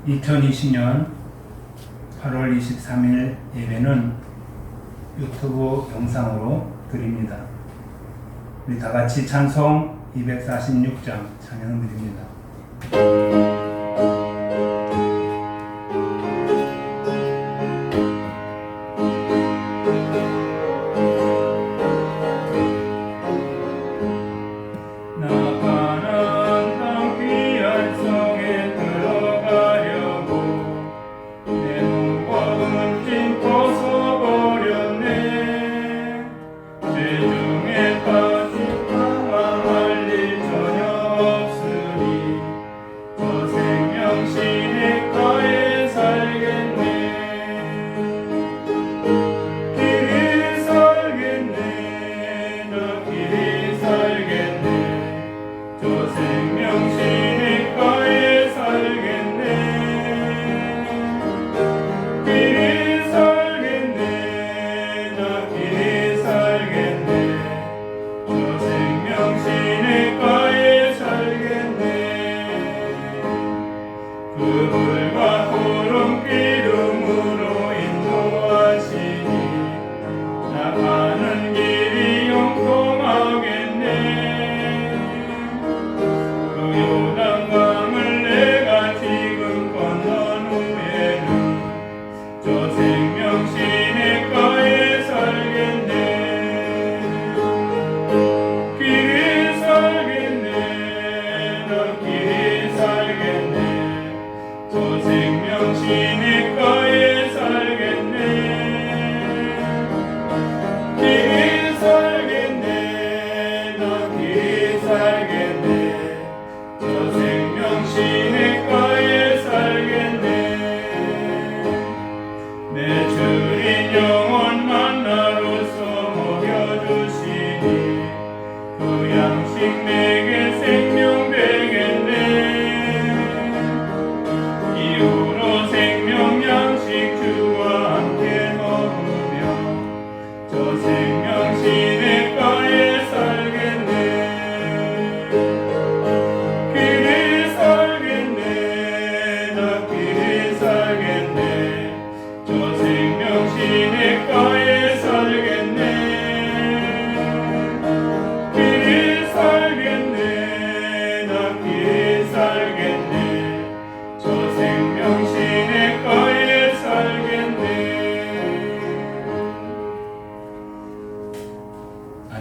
2020년 8월 23일 예배는 유튜브 영상으로 드립니다. 우리 다같이 찬송 246장 찬양드립니다.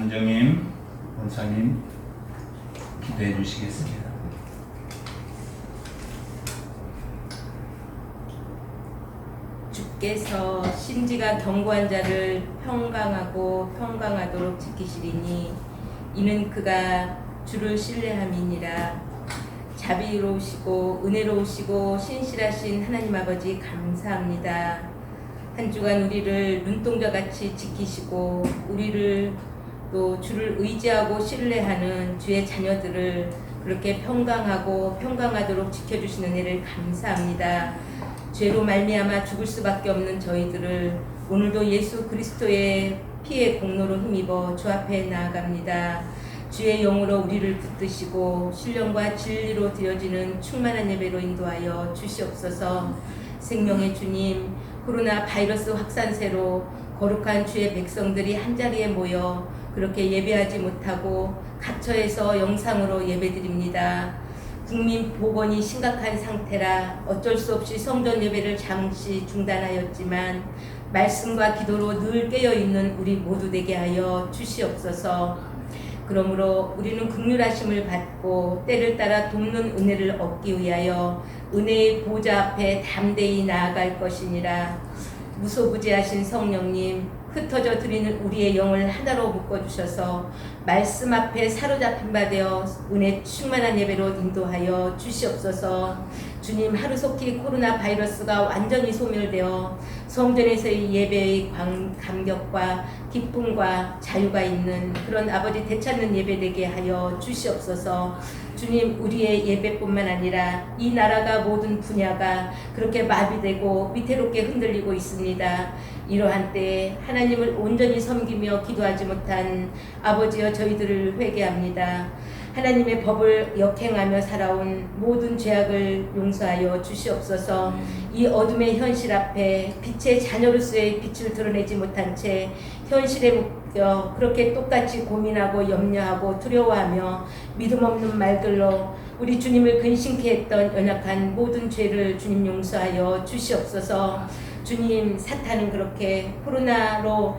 안정임 원사님 기도해 주시겠습니다. 주께서 심지가 견고한 자를 평강하도록 지키시리니 이는 그가 주를 신뢰함이니라. 자비로우시고 은혜로우시고 신실하신 하나님 아버지 감사합니다. 한 주간 우리를 눈동자같이 지키시고 우리를 또 주를 의지하고 신뢰하는 주의 자녀들을 그렇게 평강하도록 지켜주시는 은혜를 감사합니다. 죄로 말미암아 죽을 수밖에 없는 저희들을 오늘도 예수 그리스도의 피의 공로로 힘입어 주 앞에 나아갑니다. 주의 영으로 우리를 붙드시고 신령과 진리로 드려지는 충만한 예배로 인도하여 주시옵소서. 생명의 주님, 코로나 바이러스 확산세로 거룩한 주의 백성들이 한자리에 모여 그렇게 예배하지 못하고 갇혀서 영상으로 예배드립니다. 국민 보건이 심각한 상태라 어쩔 수 없이 성전 예배를 잠시 중단하였지만 말씀과 기도로 늘 깨어있는 우리 모두 되게 하여 주시옵소서. 그러므로 우리는 긍휼하심을 받고 때를 따라 돕는 은혜를 얻기 위하여 은혜의 보좌 앞에 담대히 나아갈 것이니라. 무소부지하신 성령님, 흩어져 드리는 우리의 영을 하나로 묶어주셔서 말씀 앞에 사로잡힌 바 되어 은혜 충만한 예배로 인도하여 주시옵소서. 주님, 하루속히 코로나 바이러스가 완전히 소멸되어 성전에서의 예배의 감격과 기쁨과 자유가 있는 그런 아버지 되찾는 예배 되게 하여 주시옵소서. 주님, 우리의 예배뿐만 아니라 이 나라가 모든 분야가 그렇게 마비되고 위태롭게 흔들리고 있습니다. 이러한 때에 하나님을 온전히 섬기며 기도하지 못한 아버지여 저희들을 회개합니다. 하나님의 법을 역행하며 살아온 모든 죄악을 용서하여 주시옵소서. 이 어둠의 현실 앞에 빛의 자녀로서의 빛을 드러내지 못한 채 현실에 묶여 그렇게 똑같이 고민하고 염려하고 두려워하며 믿음 없는 말들로 우리 주님을 근심케 했던 연약한 모든 죄를 주님 용서하여 주시옵소서. 주님, 사탄은 그렇게 코로나로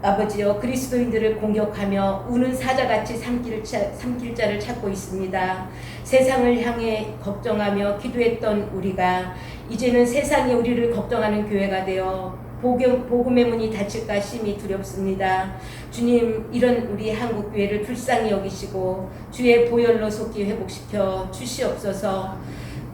아버지여 그리스도인들을 공격하며 우는 사자같이 삼킬 자를 찾고 있습니다. 세상을 향해 걱정하며 기도했던 우리가 이제는 세상이 우리를 걱정하는 교회가 되어 복음의 문이 닫힐까 심히 두렵습니다. 주님, 이런 우리 한국 교회를 불쌍히 여기시고 주의 보혈로 속히 회복시켜 주시옵소서.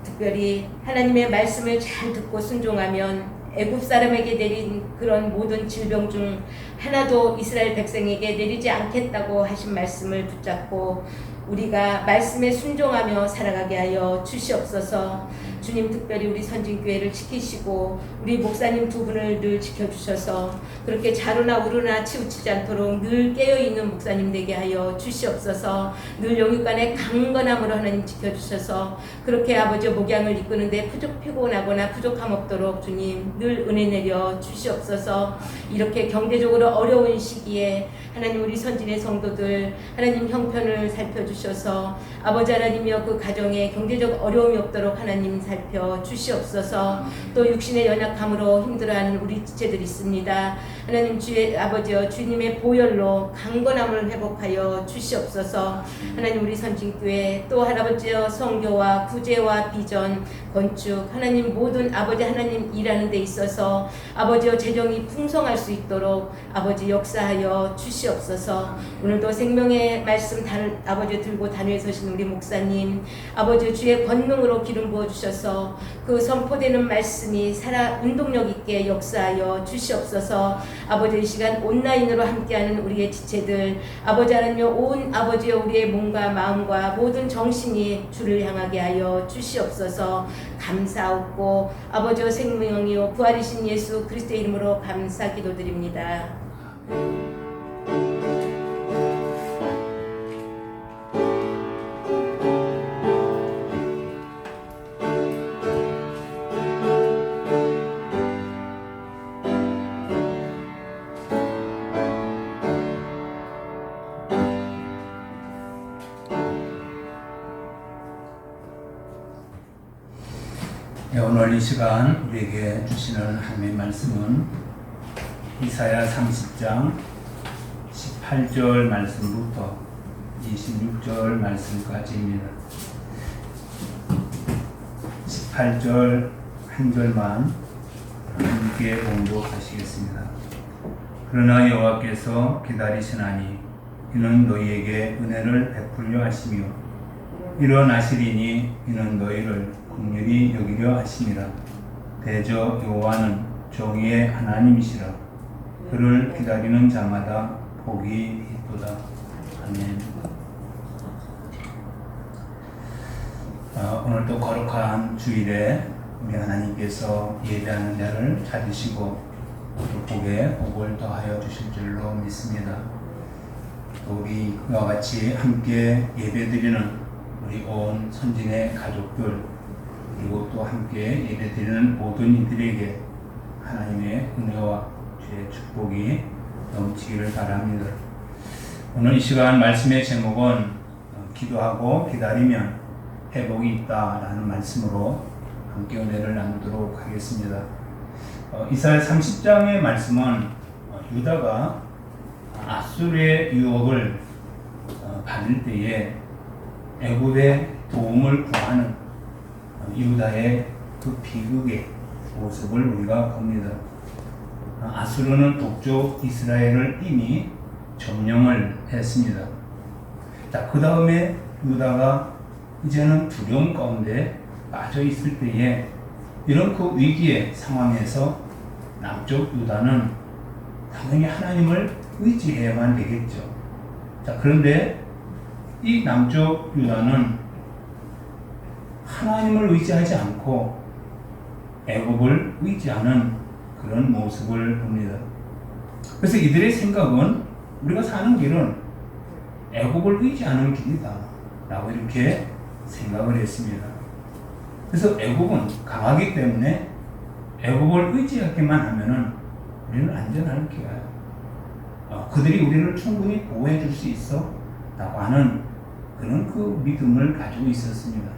특별히 하나님의 말씀을 잘 듣고 순종하면 애굽 사람에게 내린 그런 모든 질병 중 하나도 이스라엘 백성에게 내리지 않겠다고 하신 말씀을 붙잡고 우리가 말씀에 순종하며 살아가게 하여 주시옵소서. 주님, 특별히 우리 선진교회를 지키시고 우리 목사님 두 분을 늘 지켜주셔서 그렇게 자루나 우루나 치우치지 않도록 늘 깨어있는 목사님 되게 하여 주시옵소서. 늘 영육간의 강건함으로 하나님 지켜주셔서 그렇게 아버지 목양을 이끄는데 피곤하거나 부족함 없도록 주님 늘 은혜 내려 주시옵소서. 이렇게 경제적으로 어려운 시기에 하나님 우리 선진의 성도들 하나님 형편을 살펴주셔서 아버지 하나님이여 그 가정에 경제적 어려움이 없도록 하나님 살펴 주시옵소서. 또 육신의 연약함으로 힘들어하는 우리 지체들이 있습니다. 하나님 주의 아버지여 주님의 보혈로 강건함을 회복하여 주시옵소서. 하나님 우리 선진교회 또 할아버지여 성교와 구제와 비전 건축 하나님 모든 아버지 하나님 일하는 데 있어서 아버지여 재정이 풍성할 수 있도록 아버지 역사하여 주시옵소서. 오늘도 생명의 말씀 아버지 들고 단위에 서신 우리 목사님 아버지 주의 권능으로 기름 부어 주셔서 그 선포되는 말씀이 살아 운동력 있게 역사하여 주시옵소서. 아버지 이 시간 온라인으로 함께하는 우리의 지체들 아버지 하나님 온 아버지여 우리의 몸과 마음과 모든 정신이 주를 향하게 하여 주시옵소서. 감사하고 아버지여 생명이요 부활이신 예수 그리스도의 이름으로 감사 기도드립니다. 오늘 이 시간 우리에게 주시는 하나님의 말씀은 이사야 30장 18절 말씀부터 26절 말씀까지입니다. 18절 한 절만 함께 봉독하시겠습니다. 그러나 여호와께서 기다리시나니 이는 너희에게 은혜를 베풀려 하시며 일어나시리니 이는 너희를 긍휼히 여기려 하심이라. 대저 여호와는 정의의 하나님이시라. 그를 기다리는 자마다 복이 있도다. 아멘. 오늘도 거룩한 주일에 우리 하나님께서 예배하는 자를 찾으시고 또 복에 복을 더하여 주실 줄로 믿습니다. 또 우리 그와 같이 함께 예배드리는 우리 온 선진의 가족들 그리고 또 함께 예배드리는 모든 이들에게 하나님의 은혜와 주의 축복이 넘치기를 바랍니다. 오늘 이 시간 말씀의 제목은 기도하고 기다리면 회복이 있다라는 말씀으로 함께 은혜를 나누도록 하겠습니다. 이사야 30장의 말씀은 유다가 아수르의 유혹을 받을 때에 애굽의 도움을 구하는 유다의 그 비극의 모습을 우리가 봅니다. 아수르는 북쪽 이스라엘을 이미 점령을 했습니다. 자, 그 다음에 유다가 이제는 두려움 가운데 빠져 있을 때에 이런 그 위기의 상황에서 남쪽 유다는 당연히 하나님을 의지해야만 되겠죠. 자, 그런데 이 남쪽 유다는 하나님을 의지하지 않고 애굽을 의지하는 그런 모습을 봅니다. 그래서 이들의 생각은 우리가 사는 길은 애굽을 의지하는 길이다. 라고 이렇게 생각을 했습니다. 그래서 애굽은 강하기 때문에 애굽을 의지하기만 하면은 우리는 안전할 거야. 그들이 우리를 충분히 보호해 줄 수 있어 라고 하는 그런 그 믿음을 가지고 있었습니다.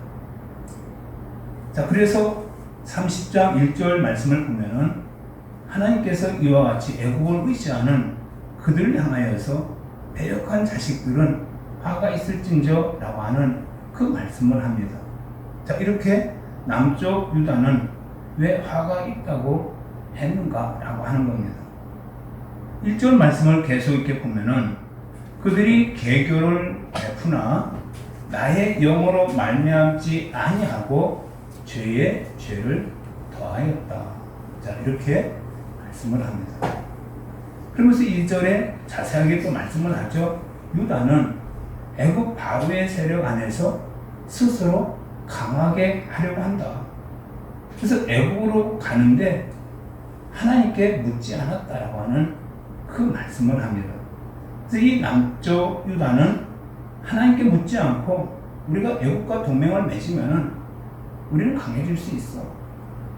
자, 그래서 30장 1절 말씀을 보면은 하나님께서 이와 같이 애굽을 의지하는 그들을 향하여서 배역한 자식들은 화가 있을진저 라고 하는 그 말씀을 합니다. 자, 이렇게 남쪽 유다는 왜 화가 있다고 했는가 라고 하는 겁니다. 1절 말씀을 계속 이렇게 보면은 그들이 계교를 베푸나 나의 영으로 말미암지 아니하고 죄의 죄를 더하였다. 자, 이렇게 말씀을 합니다. 그러면서 2절에 자세하게 또 말씀을 하죠. 유다는 애굽 바로의 세력 안에서 스스로 강하게 하려고 한다. 그래서 애굽으로 가는데 하나님께 묻지 않았다라고 하는 그 말씀을 합니다. 그래서 이 남쪽 유다는 하나님께 묻지 않고 우리가 애굽과 동맹을 맺으면은 우리는 강해질 수 있어.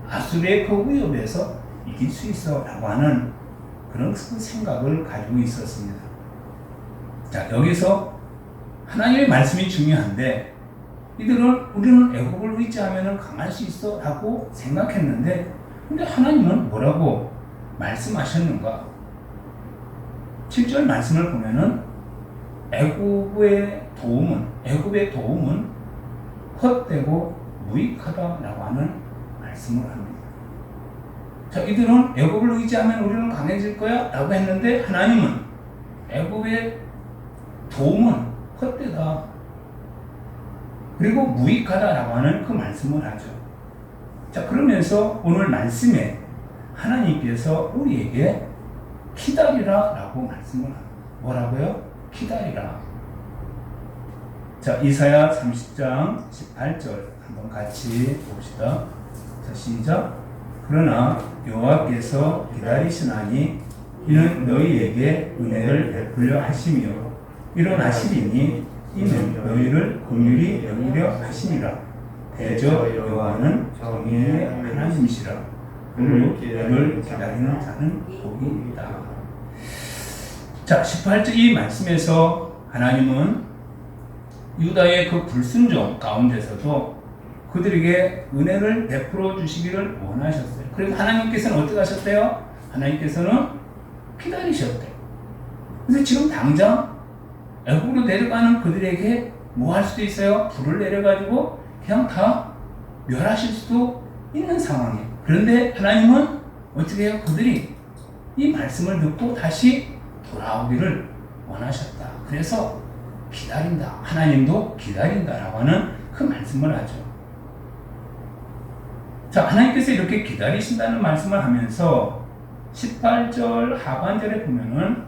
아수르의 그 위협에서 이길 수 있어 라고 하는 그런 생각을 가지고 있었습니다. 자, 여기서 하나님의 말씀이 중요한데 이들은 우리는 애굽을 의지하면 강할 수 있어 라고 생각했는데 근데 하나님은 뭐라고 말씀하셨는가? 7절 말씀을 보면은 애굽의 도움은 헛되고 무익하다라고 하는 말씀을 합니다. 자, 이들은 애굽을 의지하면 우리는 강해질 거야 라고 했는데 하나님은 애굽의 도움은 헛되다 그리고 무익하다라고 하는 그 말씀을 하죠. 자, 그러면서 오늘 말씀에 하나님께서 우리에게 기다리라 라고 말씀을 합니다. 뭐라고요? 기다리라. 자, 이사야 30장 18절 한번 같이 봅시다. 자, 시작. 그러나 여호와께서 기다리시나니 이는 너희에게 은혜를 베풀려 하시며 일어나시리니 이는 너희를 긍휼히 여기려 하시니라. 대저 여호와는 정의의 하나님이시라. 그를 기다리는 자는 복이 있다. 자, 18절 이 말씀에서 하나님은 유다의 그 불순종 가운데서도 그들에게 은혜를 베풀어 주시기를 원하셨어요. 그래서 하나님께서는 어떻게 하셨대요? 하나님께서는 기다리셨대요. 그래서 지금 당장 애굽으로 내려가는 그들에게 뭐 할 수도 있어요? 불을 내려가지고 그냥 다 멸하실 수도 있는 상황이에요. 그런데 하나님은 어떻게 해요? 그들이 이 말씀을 듣고 다시 돌아오기를 원하셨다. 그래서 기다린다. 하나님도 기다린다라고 하는 그 말씀을 하죠. 자, 하나님께서 이렇게 기다리신다는 말씀을 하면서 18절 하반절에 보면은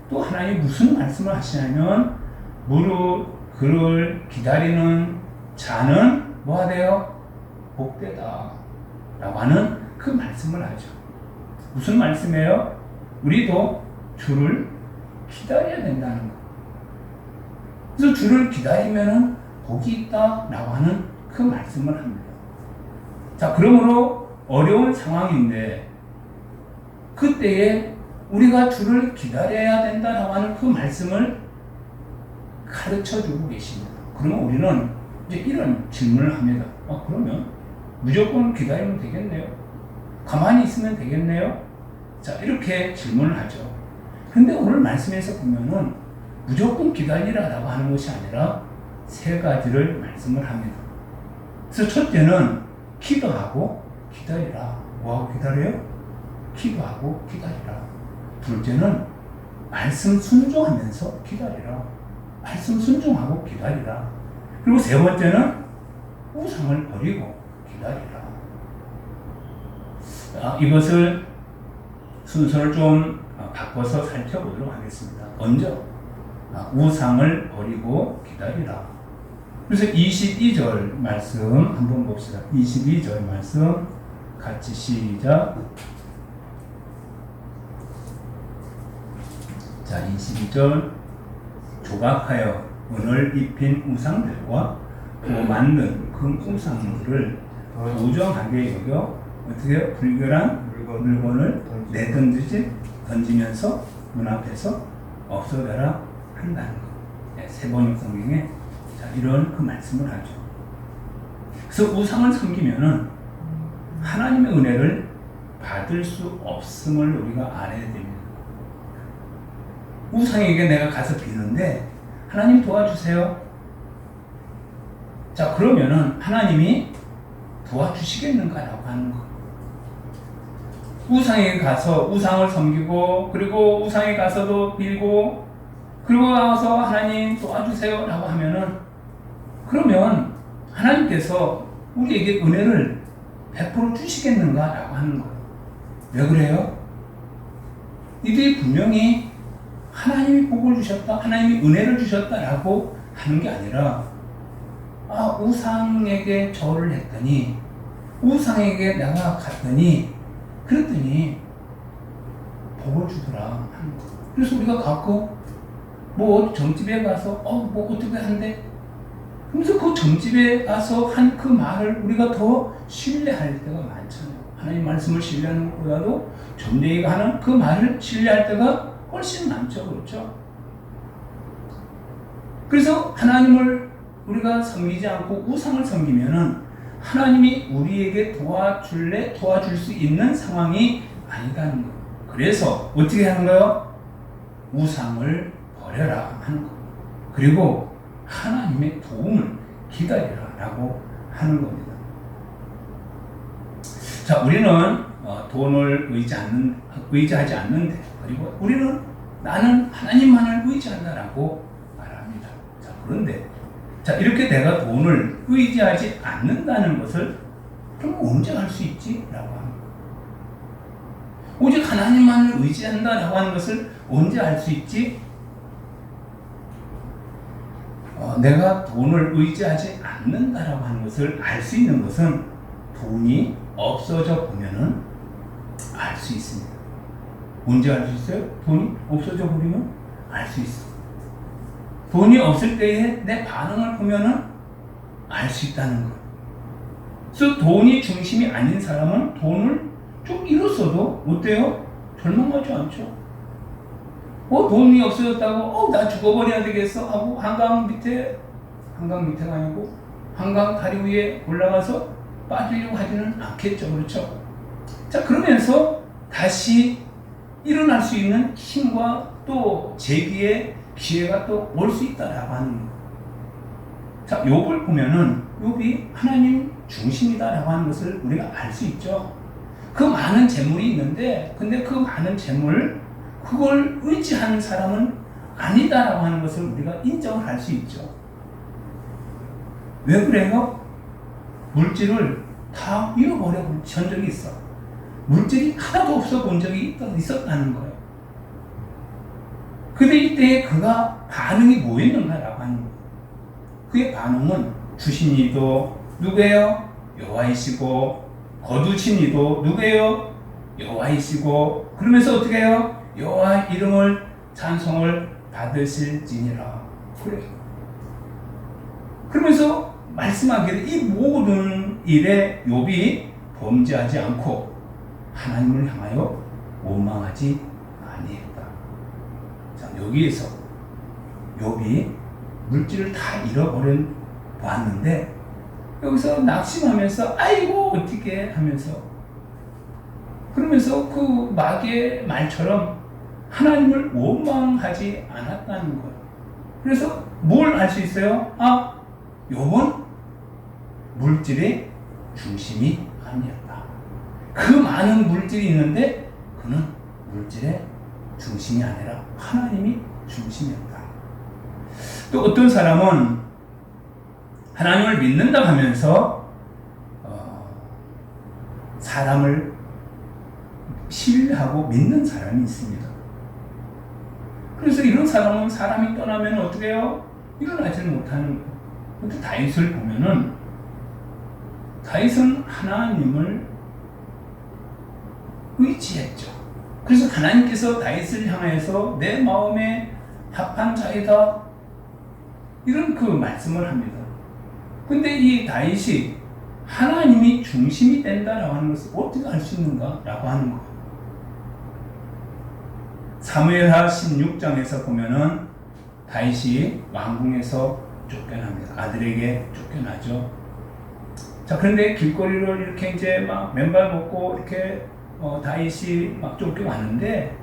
또 하나님이 무슨 말씀을 하시냐면 무릇 그를 기다리는 자는 뭐 하대요? 복되다 라고 하는 그 말씀을 하죠. 무슨 말씀이에요? 우리도 주를 기다려야 된다는 거. 그래서 주를 기다리면은 복이 있다 라고 하는 그 말씀을 합니다. 자, 그러므로 어려운 상황인데 그때에 우리가 주를 기다려야 된다라고 하는 그 말씀을 가르쳐 주고 계십니다. 그러면 우리는 이제 이런 질문을 합니다. 그러면 무조건 기다리면 되겠네요? 가만히 있으면 되겠네요? 자, 이렇게 질문을 하죠. 근데 오늘 말씀에서 보면은 무조건 기다리라라고 하는 것이 아니라 세 가지를 말씀을 합니다. 그래서 첫째는 기도하고 기다리라. 뭐하고 기다려요? 기도하고 기다리라. 둘째는 말씀 순종하면서 기다리라. 말씀 순종하고 기다리라. 그리고 세 번째는 우상을 버리고 기다리라. 이것을 순서를 좀 바꿔서 살펴보도록 하겠습니다. 먼저 우상을 버리고 기다리라. 그래서 22절 말씀 한번 봅시다. 22절 말씀 같이 시작. 자, 22절 조각하여 은을 입힌 우상들과 또 만든 그 우상들을 부정하게 여겨 어떻게 불결한 물건을 내던지지 던지면서 눈앞에서 없어져라 한다는 것. 네, 세번역 성경에 자, 이런 그 말씀을 하죠. 그래서 우상을 섬기면은 하나님의 은혜를 받을 수 없음을 우리가 알아야 됩니다. 우상에게 내가 가서 비는데 하나님 도와주세요. 자, 그러면은 하나님이 도와주시겠는가라고 하는 거. 우상에 가서 우상을 섬기고 그리고 우상에 가서도 빌고 그리고 나와서 하나님 도와주세요 라고 하면은 그러면 하나님께서 우리에게 은혜를 베풀어 주시겠는가 라고 하는 거예요. 왜 그래요? 이들이 분명히 하나님이 복을 주셨다, 하나님이 은혜를 주셨다 라고 하는 게 아니라 우상에게 절을 했더니 우상에게 내가 갔더니 그랬더니 복을 주더라 하는 거예요. 그래서 우리가 가끔 뭐 점집에 가서 뭐 어떻게 한대? 그래서 그 점집에 가서 한 그 말을 우리가 더 신뢰할 때가 많잖아요. 하나님 말씀을 신뢰하는 것보다도 점쟁이가 하는 그 말을 신뢰할 때가 훨씬 많죠. 그렇죠? 그래서 하나님을 우리가 섬기지 않고 우상을 섬기면은 하나님이 우리에게 도와줄 수 있는 상황이 아니다는 거예요. 그래서 어떻게 하는 거예요? 우상을 버려라 하는 거예요. 그리고 하나님의 도움을 기다리라 라고 하는 겁니다. 자, 우리는 돈을 의지하지 않는데, 그리고 우리는 나는 하나님만을 의지한다라고 말합니다. 자, 그런데 자, 이렇게 내가 돈을 의지하지 않는다는 것을 그럼 언제 할 수 있지? 라고 합니다. 오직 하나님만을 의지한다라고 하는 것을 언제 할 수 있지? 내가 돈을 의지하지 않는다라고 하는 것을 알 수 있는 것은 돈이 없어져 보면은 알 수 있습니다. 언제 알 수 있어요? 돈이 없어져 버리면 알 수 있어. 돈이 없을 때에 내 반응을 보면은 알 수 있다는 거. 그래서 돈이 중심이 아닌 사람은 돈을 좀 잃었어도 어때요? 절망하지 않죠. 돈이 없어졌다고 나 죽어버려야 되겠어 하고 한강 밑에가 아니고 한강 다리 위에 올라가서 빠지려고 하지는 않겠죠. 그렇죠? 자, 그러면서 다시 일어날 수 있는 힘과 또 재기의 기회가 또 올 수 있다라고 하는 거. 자, 욥을 보면은 욥이 하나님 중심이다라고 하는 것을 우리가 알 수 있죠. 그 많은 재물이 있는데, 근데 그 많은 재물, 그걸 의지하는 사람은 아니다라고 하는 것을 우리가 인정을 할 수 있죠. 왜 그래요? 물질을 다 잃어버려 본 적이 있어. 물질이 하나도 없어 본 적이 있었다는 거예요. 근데 이때 그가 반응이 뭐였는가라고 하는 거예요. 그의 반응은 주신 이도 누구예요? 여호와이시고, 거두신 이도 누구예요? 여호와이시고, 그러면서 어떻게 해요? 여호와 이름을 찬송을 받으실지니라. 그래요. 그러면서 말씀하기를 이 모든 일에 욥이 범죄하지 않고 하나님을 향하여 원망하지 아니했다. 자, 여기에서 욥이 물질을 다 잃어버려 보았는데 여기서 낙심하면서 아이고 어떻게 하면서 그러면서 그 마귀의 말처럼 하나님을 원망하지 않았다는 거예요. 그래서 뭘 알 수 있어요? 욥은 물질의 중심이 아니었다. 그 많은 물질이 있는데 그는 물질의 중심이 아니라 하나님이 중심이었다. 또 어떤 사람은 하나님을 믿는다 하면서 사람을 신뢰하고 믿는 사람이 있습니다. 그래서 이런 사람은 사람이 떠나면 어떻게 해요? 일어나지 못하는 거예요. 근데 다윗을 보면은 다윗은 하나님을 의지했죠. 그래서 하나님께서 다윗을 향해서 내 마음에 합한 자이다. 이런 그 말씀을 합니다. 근데 이 다윗이 하나님이 중심이 된다라고 하는 것을 어떻게 알 수 있는가라고 하는 거예요. 사무엘하 16장에서 보면은 다윗이 왕궁에서 쫓겨납니다. 아들에게 쫓겨나죠. 자, 그런데 길거리를 이렇게 이제 막 맨발 먹고 이렇게 다윗이 막 쫓겨가는데,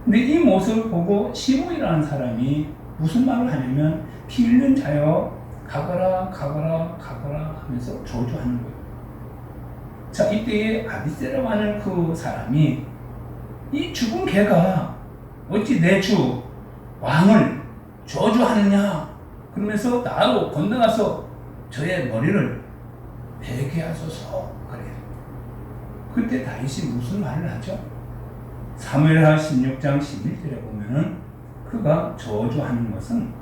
근데 이 모습을 보고 시므이라는 사람이 무슨 말을 하냐면 피 흘린 자여 가거라 가거라 가거라 하면서 저주하는 거예요. 자, 이때에 아비새라고 하는 그 사람이 이 죽은 개가 어찌 내 주 왕을 저주하느냐 그러면서 나로 건너가서 저의 머리를 베게 하소서 그래요. 그때 다윗이 무슨 말을 하죠? 사무엘하 16장 11절에 보면은 그가 저주하는 것은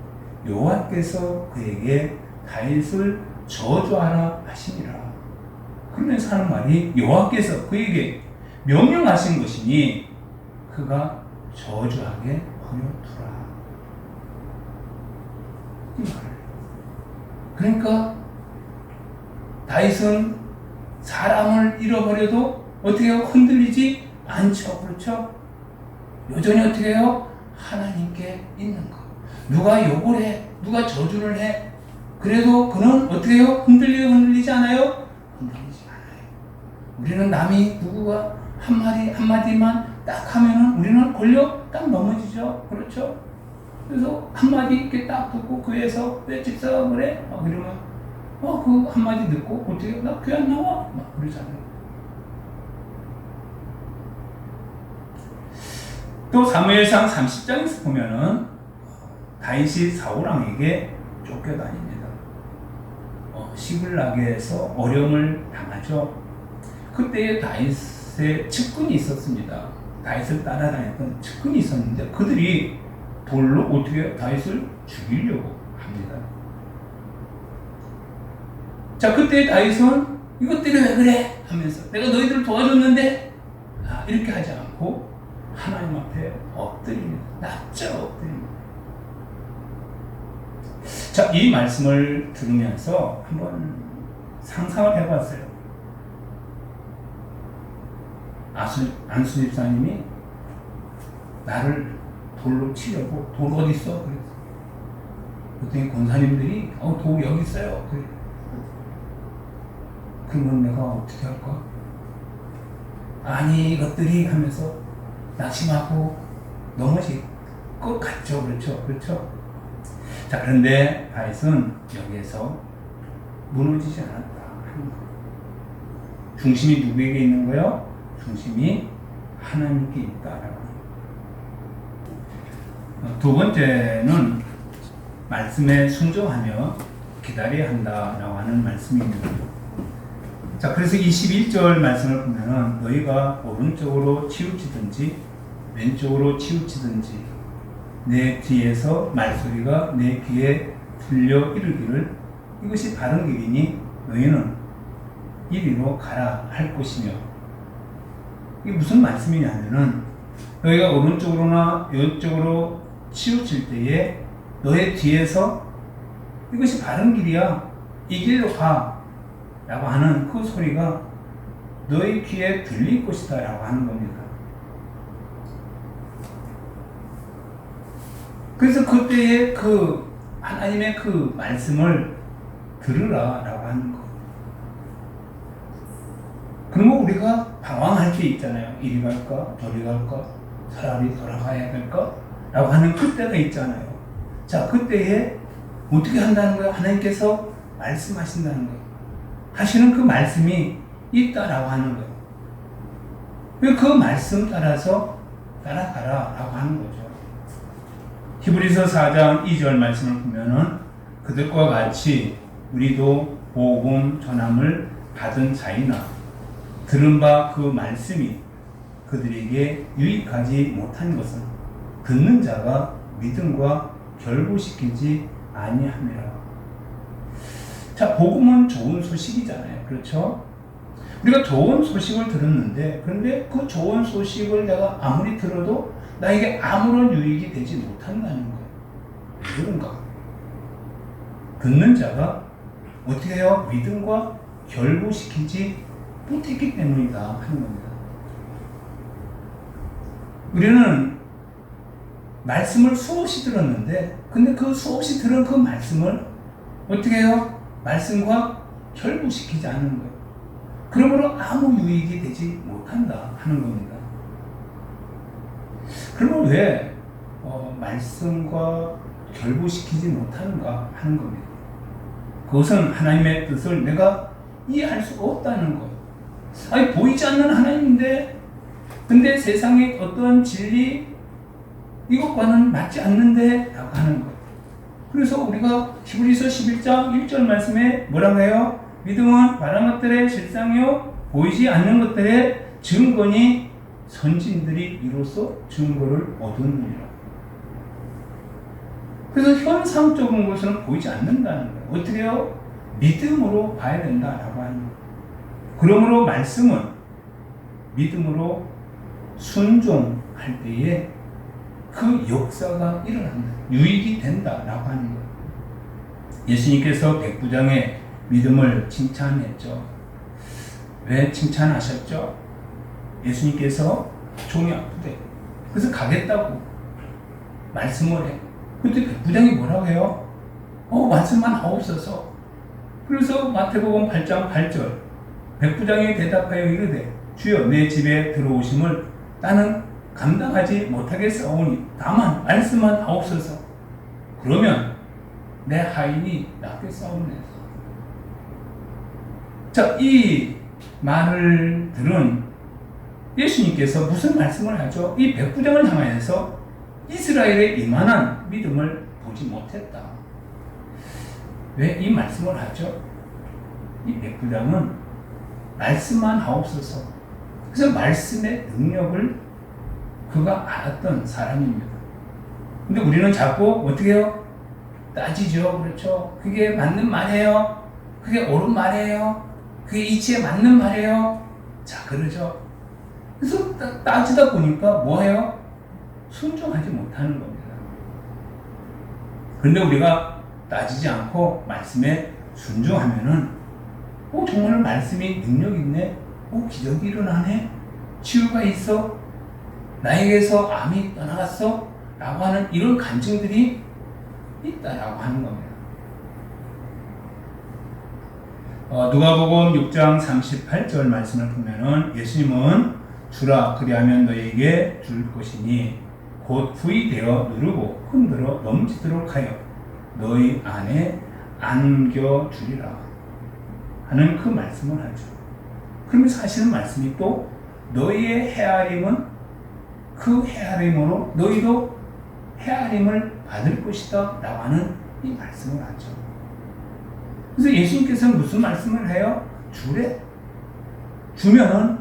여호와께서 그에게 다윗을 저주하라 하시니라. 그러면서 하는 말이 여호와께서 그에게 명령하신 것이니 그가 저주하게 버려두라. 이 말을. 그러니까 다윗은 사람을 잃어버려도 어떻게 해요? 흔들리지 않죠. 그렇죠? 여전히 어떻게 해요? 하나님께 있는 거. 누가 욕을 해, 누가 저주를 해, 그래도 그는 어떻게 해요? 흔들리지 않아요? 흔들리지 않아요. 우리는 남이 누구가 한마디만 딱 하면은 우리는 걸려 딱 넘어지죠. 그렇죠? 그래서 한마디 이렇게 딱 듣고 교회에서 왜 집사가 그래? 막 이러면 그 한마디 듣고 어떻게 나 교회 안 나와? 막 그러잖아요. 또 사무엘상 30장에서 보면은 다윗이 사울왕에게 쫓겨다닙니다. 시글락에서 어려움을 당하죠. 그때 다윗의 측근이 있었습니다. 다윗을 따라다녔던 측근이 있었는데 그들이 돌로 어떻게 다윗을 죽이려고 합니다. 자, 그때 다윗은 이것들이 왜 그래? 하면서 내가 너희들을 도와줬는데 이렇게 하지 않고 하나님 앞에 엎드립니다. 납작 엎드립니다. 자, 이 말씀을 들으면서 한번 상상을 해봤어요. 안수 집사님이 나를 돌로 치려고 돌 어디 있어? 그랬어. 그랬더니 권사님들이 돌 여기 있어요. 그래. 그러면 내가 어떻게 할까? 아니 이것들이 하면서 낙심하고 넘어질 것 같죠. 그렇죠? 그렇죠? 자, 그런데 다윗은 여기에서 무너지지 않았다 하는 거. 중심이 누구에게 있는 거요? 중심이 하나님께 있다라고. 두 번째는 말씀에 순종하며 기다려야 한다라고 하는 말씀입니다. 자, 그래서 21절 말씀을 보면은 너희가 오른쪽으로 치우치든지 왼쪽으로 치우치든지 내 뒤에서 말소리가 내 귀에 들려 이르기를 이것이 바른 길이니 너희는 이리로 가라 할 것이며. 이게 무슨 말씀이냐면은 너희가 오른쪽으로나 왼쪽으로 치우칠 때에 너의 뒤에서 이것이 바른 길이야, 이 길로 가 라고 하는 그 소리가 너희 귀에 들릴 것이다 라고 하는 겁니다. 그래서 그때에 그 하나님의 그 말씀을 들으라 라고 하는 거. 그러면 우리가 방황할 게 있잖아요. 이리 갈까 저리 갈까 차라리 돌아가야 될까 라고 하는 그때가 있잖아요. 자, 그때에 어떻게 한다는 거예요? 하나님께서 말씀하신다는 거예요. 하시는 그 말씀이 있다라고 하는 거예요. 그 말씀 따라서 따라가라 라고 하는 거죠. 히브리서 4장 2절 말씀을 보면은 그들과 같이 우리도 복음 전함을 받은 자이나 들은 바 그 말씀이 그들에게 유익하지 못한 것은 듣는 자가 믿음과 결부시키지 아니함이라. 자, 복음은 좋은 소식이잖아요. 그렇죠? 우리가 좋은 소식을 들었는데, 그런데 그 좋은 소식을 내가 아무리 들어도 나에게 아무런 유익이 되지 못한다는 거예요. 왜 그런가? 듣는 자가 어떻게 해요? 믿음과 결부시키지 못했기 때문이다 하는 겁니다. 우리는 말씀을 수없이 들었는데 근데 그 수없이 들은 그 말씀을 어떻게 해요? 말씀과 결부시키지 않는 거예요. 그러므로 아무 유익이 되지 못한다 하는 겁니다. 그러면 왜 말씀과 결부시키지 못하는가 하는 겁니다. 그것은 하나님의 뜻을 내가 이해할 수 없다는 거예요. 아니 보이지 않는 하나님인데 근데 세상의 어떤 진리 이것과는 맞지 않는데 라고 하는 거예요. 그래서 우리가 히브리서 11장 1절 말씀에 뭐라고 해요? 믿음은 바라는 것들의 실상이요 보이지 않는 것들의 증거니 선진들이 이로써 증거를 얻었느니라. 그래서 현상적인 것은 보이지 않는다는 거예요. 어떻게 해요? 믿음으로 봐야 된다라고 하는 거예요. 그러므로 말씀은 믿음으로 순종할 때에 그 역사가 일어난다. 유익이 된다라고 하는 거예요. 예수님께서 백부장의 믿음을 칭찬했죠. 왜 칭찬하셨죠? 예수님께서 종이 아프대. 그래서 가겠다고 말씀을 해. 근데 백부장이 뭐라고 해요? 말씀만 하옵소서. 그래서 마태복음 8장 8절 백부장이 대답하여 이르되 주여 내 집에 들어오심을 나는 감당하지 못하겠사오니 다만 말씀만 하옵소서. 그러면 내 하인이 낫겠사옵나이다. 자, 이 말을 들은 예수님께서 무슨 말씀을 하죠? 이 백부장을 향하여서 이스라엘의 이만한 믿음을 보지 못했다. 왜 이 말씀을 하죠? 이 백부장은 말씀만 하옵소서. 그래서 말씀의 능력을 그가 알았던 사람입니다. 근데 우리는 자꾸 어떻게 해요? 따지죠. 그렇죠? 그게 맞는 말이에요. 그게 옳은 말이에요. 그게 이치에 맞는 말이에요. 자, 그러죠. 그래서 따지다 보니까 뭐예요? 순종하지 못하는 겁니다. 그런데 우리가 따지지 않고 말씀에 순종하면은 정말 말씀이 능력 있네. 기적이 일어나네. 치유가 있어. 나에게서 암이 떠나갔어. 라고 하는 이런 간증들이 있다라고 하는 겁니다. 누가복음 6장 38절 말씀을 보면은 예수님은 주라 그리하면 너에게 줄 것이니 곧 부이 되어 누르고 흔들어 넘치도록 하여 너희 안에 안겨주리라 하는 그 말씀을 하죠. 그러면서 하시는 말씀이 또 너희의 헤아림은 그 헤아림으로 너희도 헤아림을 받을 것이다 라고 하는 이 말씀을 하죠. 그래서 예수님께서는 무슨 말씀을 해요? 주래. 주면은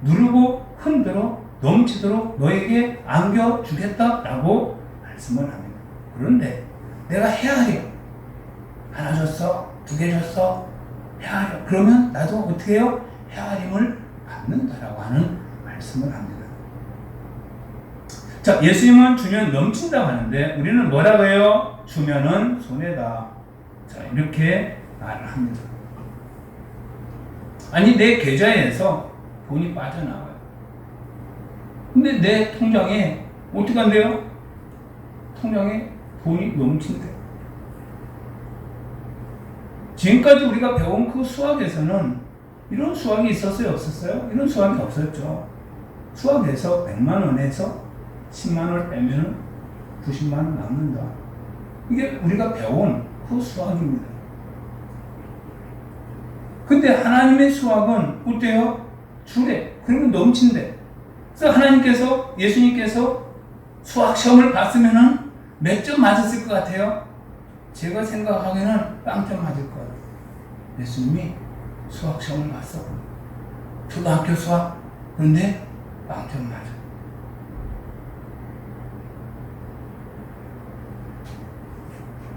누르고 흔들어 넘치도록 너에게 안겨주겠다라고 말씀을 합니다. 그런데 내가 헤아려. 하나 줬어? 2개 줬어? 헤아려. 그러면 나도 어떻게 해요? 헤아림을 받는다라고 하는 말씀을 합니다. 자, 예수님은 주면 넘친다고 하는데 우리는 뭐라고 해요? 주면은 손해다. 자, 이렇게 말을 합니다. 아니, 내 계좌에서 돈이 빠져나와요. 근데 내 통장에 어떻게 한대요? 통장에 돈이 넘친대. 지금까지 우리가 배운 그 수학에서는 이런 수학이 있었어요? 없었어요? 이런 수학이 없었죠. 수학에서 100만 원에서 10만 원을 빼면 90만 원 남는다. 이게 우리가 배운 그 수학입니다. 근데 하나님의 수학은 어때요? 주래. 그러면 넘친대. 그래서 하나님께서, 예수님께서 수학 시험을 봤으면은 몇 점 맞았을 것 같아요? 제가 생각하기에는 빵점 맞을 거예요. 예수님이 수학 시험을 봤어. 초등학교 수학. 그런데 빵점 맞아.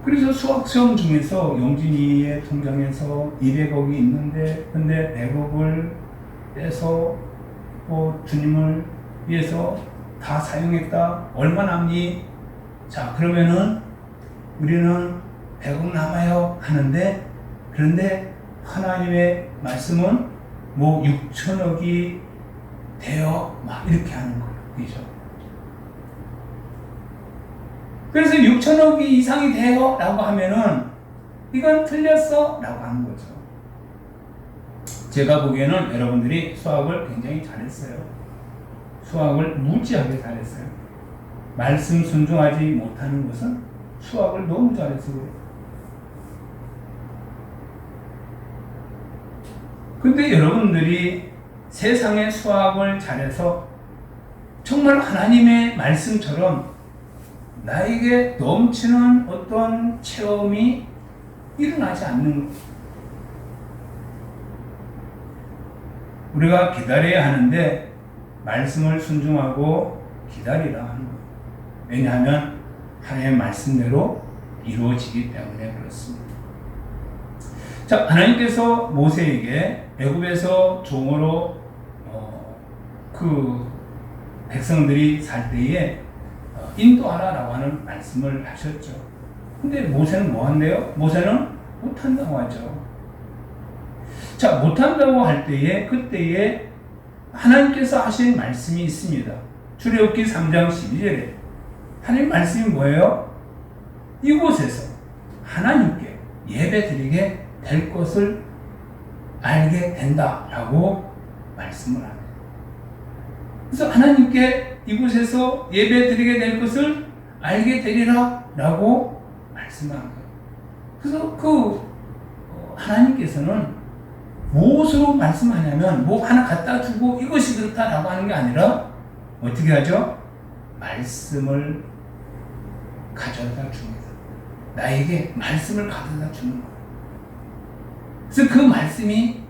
그래서 수학 시험 중에서 용진이의 통장에서 200억이 있는데 근데 100억을 빼서 주님을 위해서 다 사용했다. 얼마 남니? 자, 그러면은 우리는 100억 남아요 하는데, 그런데 하나님의 말씀은 뭐 6천억이 돼요 막 이렇게 하는 거예요. 그죠? 그래서 6천억이 이상이 돼요 라고 하면은 이건 틀렸어 라고 하는 거죠. 제가 보기에는 여러분들이 수학을 굉장히 잘했어요. 수학을 무지하게 잘했어요. 말씀 순종하지 못하는 것은 수학을 너무 잘해서 그래요. 근데 여러분들이 세상의 수학을 잘해서 정말 하나님의 말씀처럼 나에게 넘치는 어떤 체험이 일어나지 않는 거예요. 우리가 기다려야 하는데 말씀을 순종하고 기다리라 하는 거예요. 왜냐하면 하나님의 말씀대로 이루어지기 때문에 그렇습니다. 자, 하나님께서 모세에게 애굽에서 종으로 그 백성들이 살 때에 인도하라라고 하는 말씀을 하셨죠. 근데 모세는 뭐 한대요? 모세는 못한다고 하죠. 자, 못한다고 할 때에 그때에 하나님께서 하신 말씀이 있습니다. 출애굽기 3장 12절에 하나님 말씀이 뭐예요? 이곳에서 하나님께 예배드리게 될 것을 알게 된다라고 말씀을 합니다. 그래서 하나님께 이곳에서 예배드리게 될 것을 알게 되리라라고 말씀한 거예요. 그래서 하나님께서는 무엇으로 말씀하냐면 뭐 하나 갖다 주고 이것이 그렇다라고 하는 게 아니라 어떻게 하죠? 말씀을 가져다 줍니다. 나에게 말씀을 가져다 주는 거예요. 그래서 그 말씀이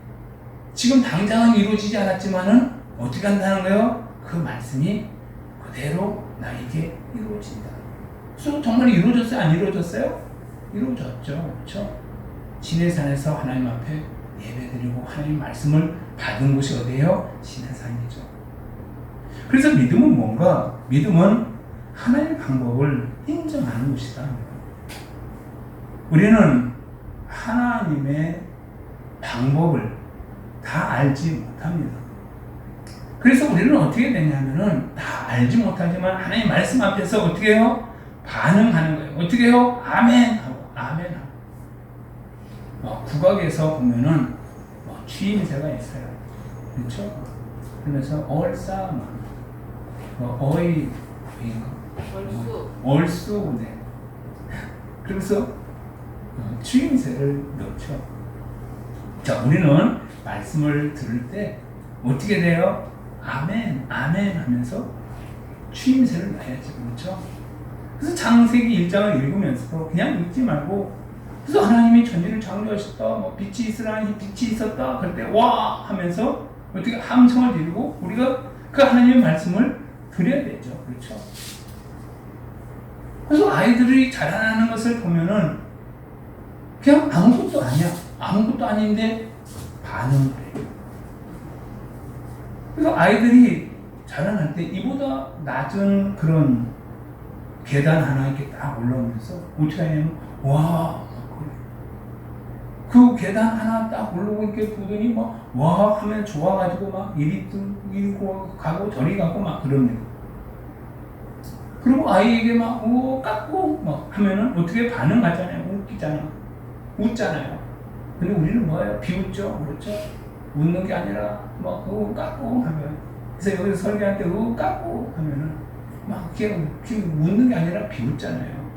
지금 당장은 이루어지지 않았지만은 어떻게 한다는 거예요? 그 말씀이 그대로 나에게 이루어진다. 그래서 정말 이루어졌어요? 안 이루어졌어요? 이루어졌죠. 그렇죠? 시내산에서 하나님 앞에 예배드리고 하나님 말씀을 받은 곳이 어디예요? 시내산이죠. 그래서 믿음은 뭔가? 믿음은 하나님의 방법을 인정하는 것이다. 우리는 하나님의 방법을 다 알지 못합니다. 그래서 우리는 어떻게 되냐면은 다 알지 못하지만 하나님 말씀 앞에서 어떻게 해요? 반응하는 거예요. 어떻게 해요? 아멘 하고 아멘 하고. 국악에서 보면은 취임새가 있어요. 그렇죠? 그래서 얼싸 어이 얼수 네. 그래서 취임새를 넣죠. 자, 우리는 말씀을 들을 때 어떻게 돼요? 아멘, 아멘 하면서 취임새를 넣어야지. 그렇죠? 그래서 창세기 1장을 읽으면서 그냥 읽지 말고, 그래서 하나님이 천지를 창조하셨다, 뭐 빛이 있으라니 빛이 있었다, 그럴 때 와 하면서 어떻게 함성을 지르고 우리가 그 하나님의 말씀을 드려야 되죠. 그렇죠? 그래서 아이들이 자라나는 것을 보면은 그냥 아무것도 아니야. 아무것도 아닌데 반응을 해요. 그래서 아이들이 자라날 때 이보다 낮은 그런 계단 하나 이렇게 딱 올라오면서 어떻게 하냐면 와, 그 계단 하나 딱 올라오고 이렇게 보더니 막 와 하면 좋아가지고 막 이리 가고 저리 가고 막 그럽니다. 그리고 아이에게 막 깎고 막 하면은 어떻게 반응하잖아요. 웃잖아요. 근데 우리는 뭐예요? 비웃죠. 그렇죠? 웃는 게 아니라 막 깎고 하면, 그래서 여기서 설교할 때 깎고 하면은 막 이렇게 웃는 게 아니라 비웃잖아요.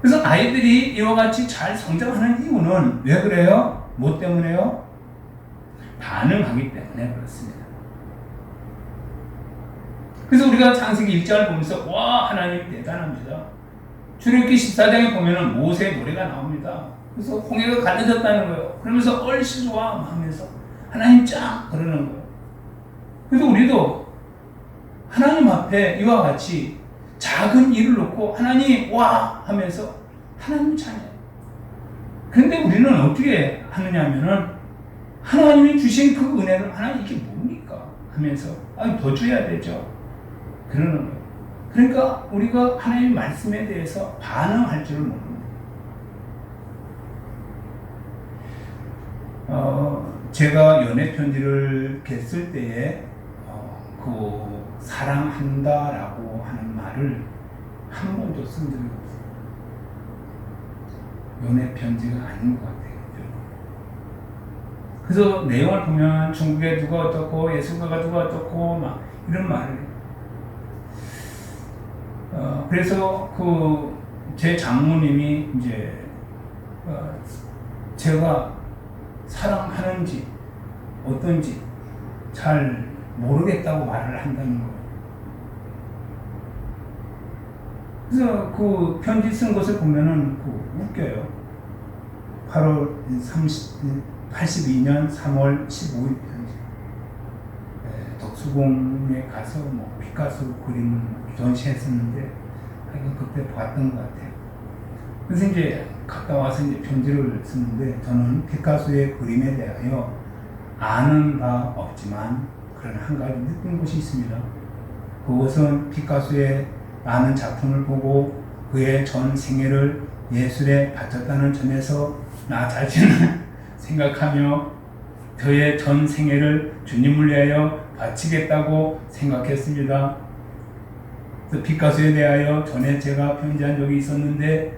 그래서 아이들이 이와 같이 잘 성장하는 이유는 왜 그래요? 뭐 때문에요? 반응하기 때문에 그렇습니다. 그래서 우리가 창세기 1장을 보면서 와, 하나님 대단합니다. 출애굽기 14장에 보면은 모세 노래가 나옵니다. 그래서 홍해가 갈라졌다는 거예요. 그러면서 얼씨 좋아 하면서 하나님 짱 그러는 거예요. 그래서 우리도 하나님 앞에 이와 같이 작은 일을 놓고 하나님 와 하면서 하나님 찬양. 그런데 우리는 어떻게 하느냐면은 하나님이 주신 그 은혜를 하나님 이게 뭡니까 하면서 더 줘야 되죠. 그러는 거예요. 그러니까 우리가 하나님의 말씀에 대해서 반응할 줄을 모릅니다. 제가 연애 편지를 이렇게 쓸 때에 그 사랑한다라고 하는 말을 한 번도 쓴 적이 없어요. 연애 편지가 아닌 것 같아요. 그래서 내용을 보면 중국에 누가 어떻고 예술가가 누가 어떻고 막 이런 말을 그래서 그 제 장모님이 이제 제가 사랑하는지 어떤지 잘 모르겠다고 말을 한다는 거예요. 그래서 그 편지 쓴 것을 보면은 웃겨요. 82년 3월 15일 편지. 덕수궁에 가서 뭐 피카소 그림을 전시했었는데 그때 봤던 것 같아요. 그래서 이제 갔다 와서 이제 편지를 쓰는데 저는 피카소의 그림에 대하여 아는 바 없지만 그런 한 가지 느낀 것이 있습니다. 그것은 피카소의 많은 작품을 보고 그의 전 생애를 예술에 바쳤다는 점에서 나 자신을 생각하며 저의 전 생애를 주님을 위하여 바치겠다고 생각했습니다. 피카소에 대하여 전에 제가 편지한 적이 있었는데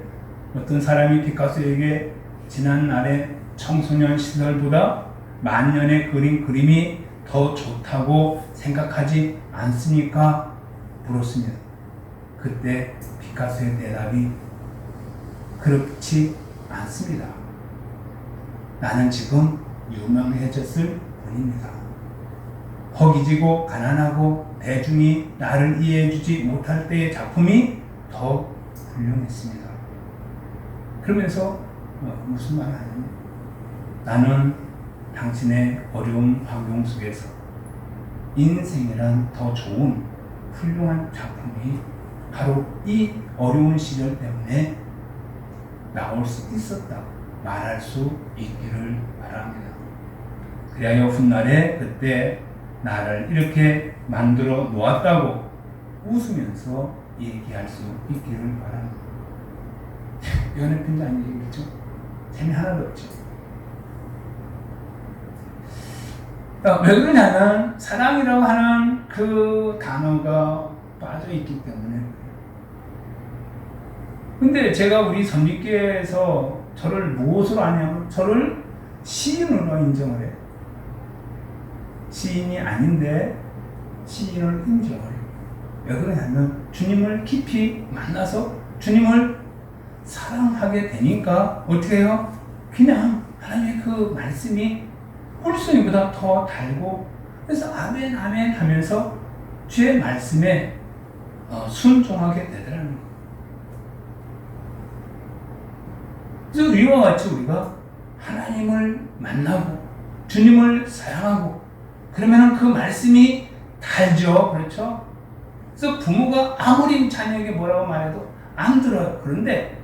어떤 사람이 피카소에게 지난날의 청소년 시절보다 만년에 그린 그림이 더 좋다고 생각하지 않습니까? 물었습니다. 그때 피카소의 대답이 그렇지 않습니다. 나는 지금 유명해졌을 뿐입니다. 허기지고 가난하고 대중이 나를 이해해주지 못할 때의 작품이 더 훌륭했습니다. 그러면서 무슨 말 하냐면 나는 당신의 어려운 환경 속에서 인생이란 더 좋은 훌륭한 작품이 바로 이 어려운 시절 때문에 나올 수 있었다 말할 수 있기를 바랍니다. 그리하여 훗날에 그때 나를 이렇게 만들어 놓았다고 웃으면서 얘기할 수 있기를 바랍니다. 연애 편지 아니겠죠? 재미 하나도 없죠. 왜 그러냐면 사랑이라고 하는 그 단어가 빠져있기 때문에. 근데 제가 우리 선비께서 저를 무엇으로 아냐면 저를 시인으로 인정을 해요. 시인이 아닌데 시인을 인정을 해요. 왜 그러냐면 주님을 깊이 만나서 주님을 사랑하게 되니까 어떻게 해요? 그냥 하나님의 그 말씀이 홀송이보다 더 달고 그래서 아멘 아멘 하면서 주의 말씀에 순종하게 되더라는 거예요. 그래서 이와 같이 우리가 하나님을 만나고 주님을 사랑하고 그러면 그 말씀이 달죠. 그렇죠? 그래서 부모가 아무리 자녀에게 뭐라고 말해도 안 들어요. 그런데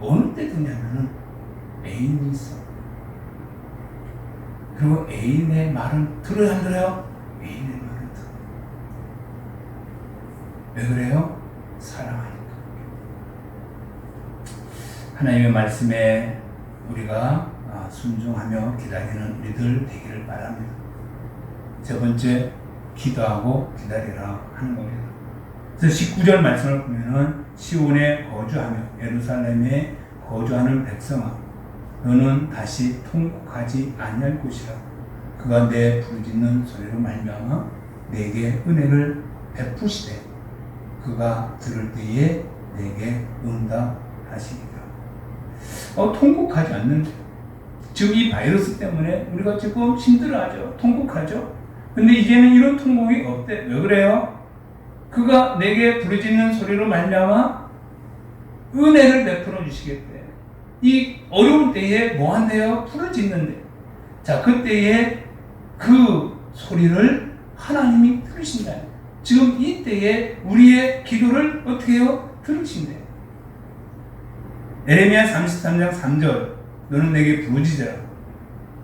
어느 때 듣냐면은 애인이 있어. 그리고 애인의 말은 들어요, 안 들어요? 애인의 말은 들어요. 왜 그래요? 사랑하니까. 하나님의 말씀에 우리가 순종하며 기다리는 우리들 되기를 바랍니다. 세 번째, 기도하고 기다리라 하는 겁니다. 그래서 19절 말씀을 보면은 시온에 거주하며 예루살렘에 거주하는 백성아 너는 다시 통곡하지 아니할 것이라 그가 내 부르짖는 소리로 말미암아 내게 은혜를 베푸시되 그가 들을 때에 내게 응답하시리라. 통곡하지 않는데 지금 이 바이러스 때문에 우리가 지금 힘들어하죠. 통곡하죠. 근데 이제는 이런 통곡이 없대. 왜 그래요? 그가 내게 부르짖는 소리로 말미암아 은혜를 베풀어 주시겠대. 이 어려운 때에 뭐 한대요? 부르짖는데. 자, 그때에 그 소리를 하나님이 들으신다. 지금 이 때에 우리의 기도를 어떻게 해요? 들으신대. 에레미야 33장 3절 너는 내게 부르짖으라.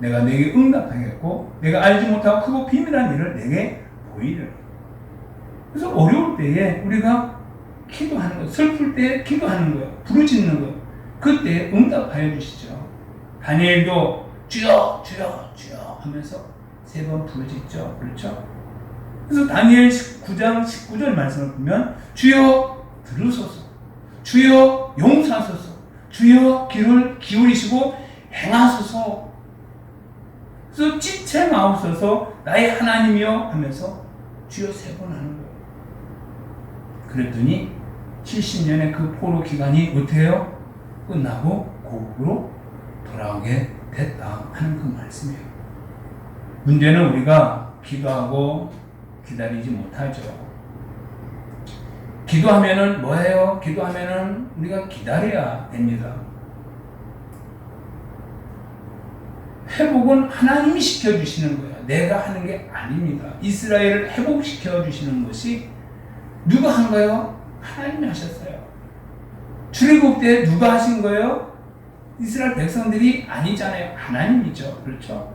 내가 내게 응답하겠고 내가 알지 못하고 크고 비밀한 일을 내게 보이리라. 그래서 어려울 때에 우리가 기도하는 거예요. 슬플 때 기도하는 거예요. 부르짖는 거예요. 그때 응답하여 주시죠. 다니엘도 주여 주여 주여 하면서 3번 부르짖죠. 그렇죠? 그래서 다니엘 9장 19절 말씀을 보면 주여 들으소서, 주여 용서하소서, 주여 귀를 기울이시고 행하소서. 그래서 지체 마옵소서 나의 하나님이여 하면서 주여 3번 하는 거예요. 그랬더니 70년의 그 포로 기간이 어떻게 해요? 끝나고 고국으로 돌아오게 됐다 하는 그 말씀이에요. 문제는 우리가 기도하고 기다리지 못하죠. 기도하면은 뭐예요? 기도하면은 우리가 기다려야 됩니다. 회복은 하나님이 시켜주시는 거예요. 내가 하는 게 아닙니다. 이스라엘을 회복시켜 주시는 것이 누가 한 거예요? 하나님이 하셨어요. 출애굽 때 누가 하신 거예요? 이스라엘 백성들이 아니잖아요. 하나님이죠. 그렇죠?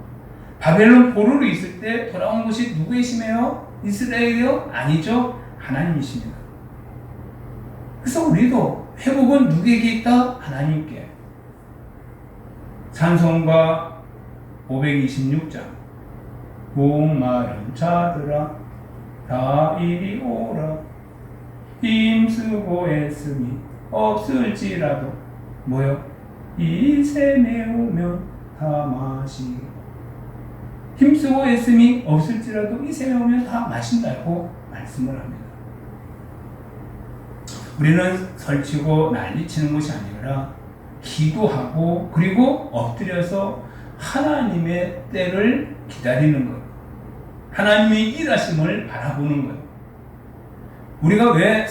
바벨론 포로로 있을 때 돌아온 것이 누구의 힘이에요? 이스라엘이요? 아니죠. 하나님이십니다. 그래서 우리도 회복은 누구에게 있다? 하나님께. 찬송가 526장 목마른 자들아 다 이리 오라 힘쓰고 애쓰니 없을지라도 뭐요? 이 샘에 오면 다 마시고 힘쓰고 애씀이 없을지라도 이 샘에 오면 다 마신다고 말씀을 합니다. 우리는 설치고 난리치는 것이 아니라 기도하고 그리고 엎드려서 하나님의 때를 기다리는 것, 하나님의 일하심을 바라보는 거예요. 우리가 왜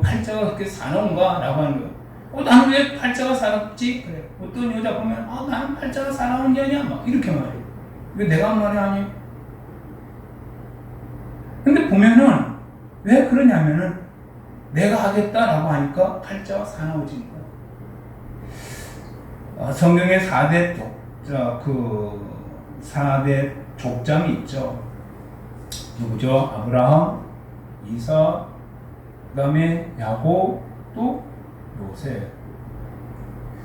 팔자가 그렇게 사나운가? 라고 하는 거예요. 나는 왜 팔자가 사납지? 그래. 어떤 여자 보면, 나는 팔자가 사나운 년이야. 막 이렇게 말해요. 왜 내가 한 말이 아니에요? 근데 보면은, 왜 그러냐면은, 내가 하겠다라고 하니까 팔자가 사나워지는 거예요. 성경에 4대 족장이 있죠. 누구죠? 아브라함, 이사, 그 다음에 야곱, 또 요셉.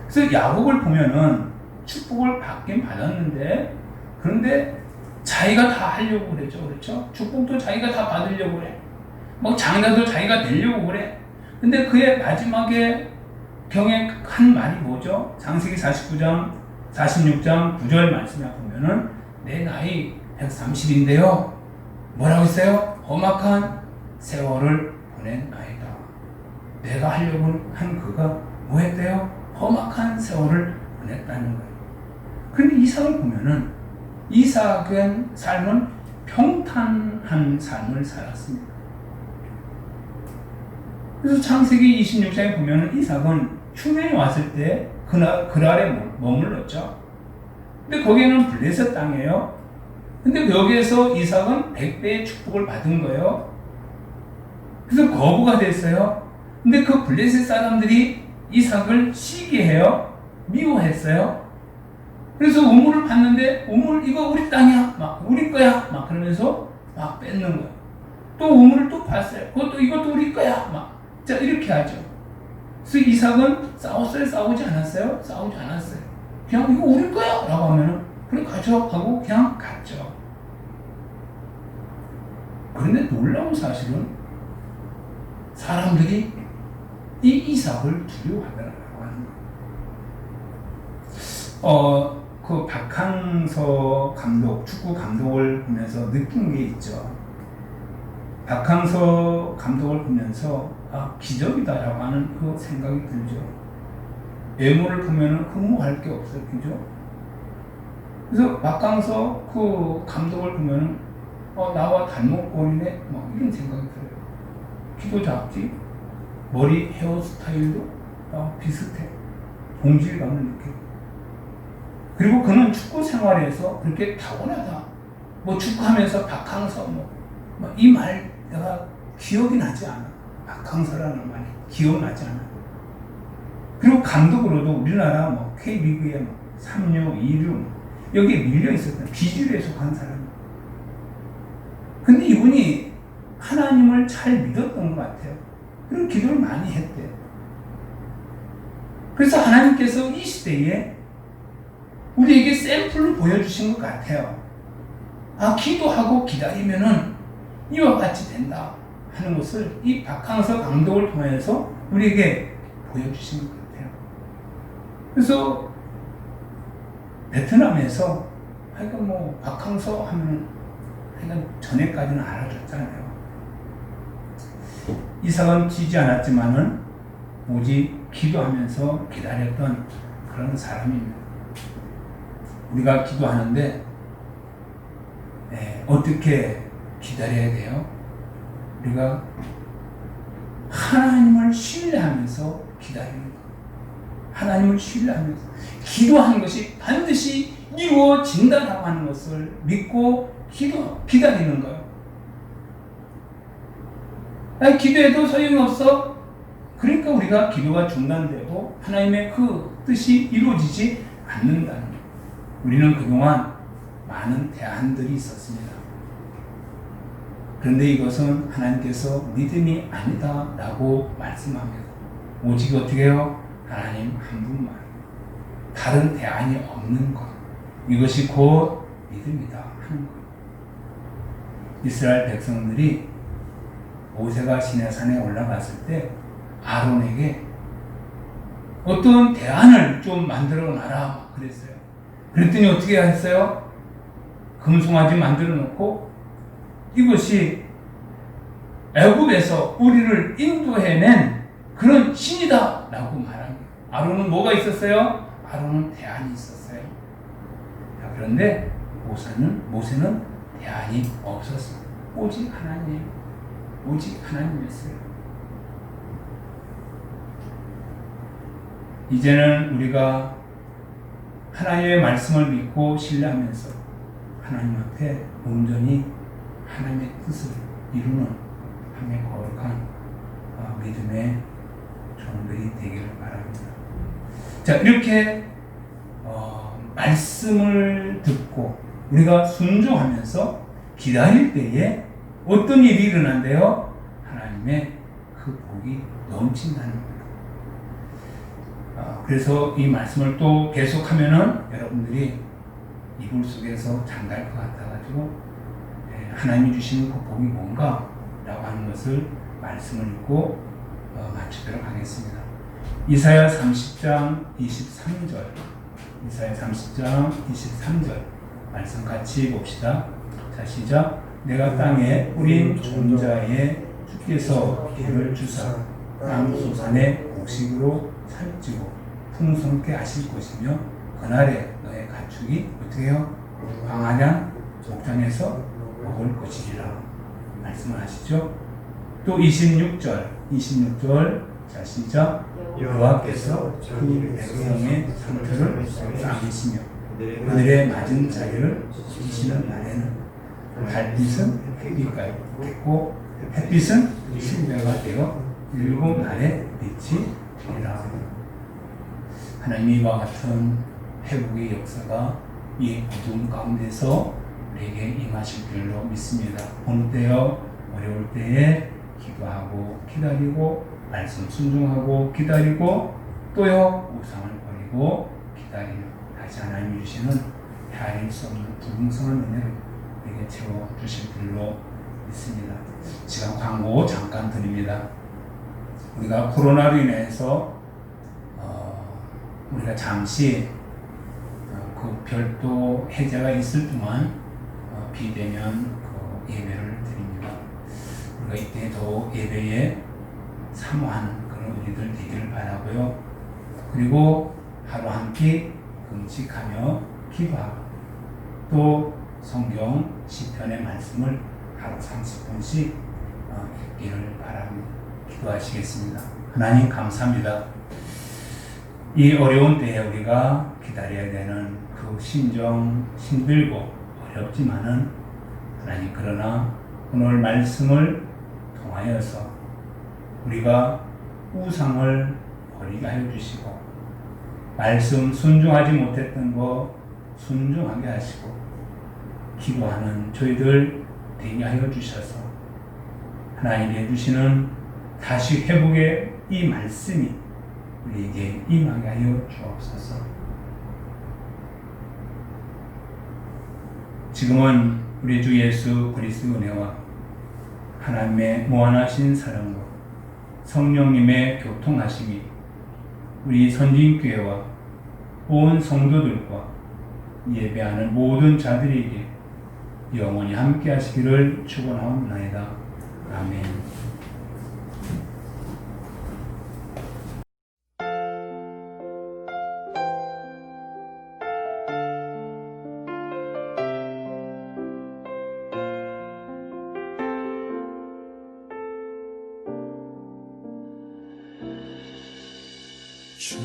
그래서 야곱을 보면은 축복을 받긴 받았는데, 그런데 자기가 다 하려고 그랬죠. 그렇죠? 축복도 자기가 다 받으려고 그래. 뭐 장자도 자기가 되려고 그래. 근데 그의 마지막에 경애한 말이 뭐죠? 창세기 46장 9절 말씀에 보면은 내 나이 130인데요. 뭐라고 했어요? 험악한 세월을 보낸 나이다. 내가 하려고 한 그가 뭐 했대요? 험악한 세월을 보냈다는 거예요. 그런데 이삭을 보면은 이삭은 삶은 평탄한 삶을 살았습니다. 그래서 창세기 26장에 보면은 이삭은 흉년이 왔을 때 그날에 머물렀죠. 근데 거기는 블레셋 땅이에요. 근데 여기에서 이삭은 100배의 축복을 받은 거예요. 그래서 거부가 됐어요. 근데 그 블레셋 사람들이 이삭을 시기해요. 미워했어요. 그래서 우물을 봤는데 우물 이거 우리 땅이야. 막 우리 거야. 막 그러면서 막 뺏는 거예요. 또 우물을 또 봤어요. 이것도 우리 거야. 막 자 이렇게 하죠. 그래서 이삭은 싸웠어요? 싸우지 않았어요? 싸우지 않았어요. 그냥 이거 우리 거야 라고 하면은 그래 가져 하고 그냥 갔죠. 그런데 놀라운 사실은 사람들이 이 이삭을 두려워하더라고 하는 거예요. 그 박항서 감독, 축구 감독을 보면서 느낀 게 있죠. 박항서 감독을 보면서 기적이다라고 하는 그 생각이 들죠. 외모를 보면은 흠모할 게 없어요. 그죠? 그래서 박항서 그 감독을 보면은 나와 닮은꼴이네 뭐 이런 생각이 들어요. 키도 작지, 머리 헤어스타일도 비슷해. 동질감을 느끼고. 그리고 그는 축구 생활에서 그렇게 타고나다. 뭐 축구하면서 박항서 이 말 내가 기억이 나지 않아. 박항서라는 말이 기억나지 않아. 그리고 감독으로도 우리나라 K리그에 3류, 2류 여기에 밀려 있었던 비주류에 속한 사람. 근데 이분이 하나님을 잘 믿었던 것 같아요. 그런 기도를 많이 했대요. 그래서 하나님께서 이 시대에 우리에게 샘플을 보여주신 것 같아요. 아, 기도하고 기다리면은 이와 같이 된다 하는 것을 이 박항서 감독을 통해서 우리에게 보여주신 것 같아요. 그래서 베트남에서 하여간 뭐 박항서 하면 하여간 전에까지는 알아줬잖아요. 이삭은 지지 않았지만은 오직 기도하면서 기다렸던 그런 사람입니다. 우리가 기도하는데 어떻게 기다려야 돼요? 우리가 하나님을 신뢰하면서 기다리는 거예요. 하나님을 신뢰하면서 기도하는 것이 반드시 이루어진다라고 하는 것을 믿고 기다리는 거예요. 아니, 기도해도 소용이 없어. 그러니까 우리가 기도가 중단되고 하나님의 그 뜻이 이루어지지 않는다는 거예요. 우리는 그동안 많은 대안들이 있었습니다. 그런데 이것은 하나님께서 믿음이 아니다 라고 말씀합니다. 오직 어떻게 해요? 하나님 한 분만, 다른 대안이 없는 것, 이것이 곧 믿음이다 하는 것. 이스라엘 백성들이 모세가 시내산에 올라갔을 때 아론에게 어떤 대안을 좀 만들어 놔라 그랬어요. 그랬더니 어떻게 했어요? 금송아지 만들어 놓고 이것이 애굽에서 우리를 인도해낸 그런 신이다 라고 말합니다. 아론은 뭐가 있었어요? 아론은 대안이 있었어요. 그런데 모세는 대안이 없었어요. 오직 하나님이었어요. 이제는 우리가 하나님의 말씀을 믿고 신뢰하면서 하나님 앞에 온전히 하나님의 뜻을 이루는 하나님의 거룩한 믿음의 종들이 되기를 바랍니다. 자, 이렇게 말씀을 듣고 우리가 순종하면서 기다릴 때에 어떤 일이 일어난대요? 하나님의 그 복이 넘친다는 겁니다. 그래서 이 말씀을 또 계속하면은 여러분들이 이불 속에서 잠갈 것 같아가지고 하나님이 주시는 그 복이 뭔가 라고 하는 것을 말씀을 읽고 마치도록 하겠습니다. 이사야 30장 23절 이사야 30장 23절 말씀 같이 봅시다. 자, 시작. 내가 땅에 뿌린 종자에 주께서 비를 주사 땅 소산의 곡식으로 살찌고 풍성케 하실 것이며 그날에 너의 가축이 어떻게 해요? 광활한 목장에서 먹을 것이리라 말씀을 하시죠. 또 26절 자, 시작. 여호와께서 그 백성의 상처를 닦으시며 그들의 맞은 자리를 지키시는 날에는 달빛은 햇빛과 같고 햇빛은 신배가 되어 일곱 날의 빛이 되리라. 하나님이 이와 같은 회복의 역사가 이 어둠 가운데서 우리에게 임하실 줄로 믿습니다. 어느 때요? 어려울 때에 기도하고 기다리고 말씀 순종하고 기다리고 또요 우상을 버리고 기다리며 다시 하나님이 주시는 헤아릴 수 없는 부흥성한 은혜를 우리에게 채워주실 줄로 믿습니다. 시간 광고 잠깐 드립니다. 우리가 코로나로 인해서 우리가 잠시 그 별도 해제가 있을 동안 비대면 그 예배를 드립니다. 우리가 이때 더 예배에 사모하는 그런 우리들 되기를 바라고요. 그리고 하루 한 끼 금식하며 기도하고 또 성경 시편의 말씀을 하루 30분씩 읽기를 바랍니다. 기도하시겠습니다. 하나님 감사합니다. 이 어려운 때에 우리가 기다려야 되는 그 심정 힘들고 어렵지만은 하나님 그러나 오늘 말씀을 통하여서 우리가 우상을 버리게 하여 주시고 말씀 순종하지 못했던 거 순종하게 하시고 기도하는 저희들 되게 하여 주셔서 하나님이 해주시는 다시 회복의 이 말씀이 우리에게 임하게 하여 주옵소서. 지금은 우리 주 예수 그리스도 은혜와 하나님의 무한하신 사랑과 성령님의 교통하심이 우리 선진교회와 온 성도들과 예배하는 모든 자들에게 영원히 함께 하시기를 축원하옵나이다. 아멘. 주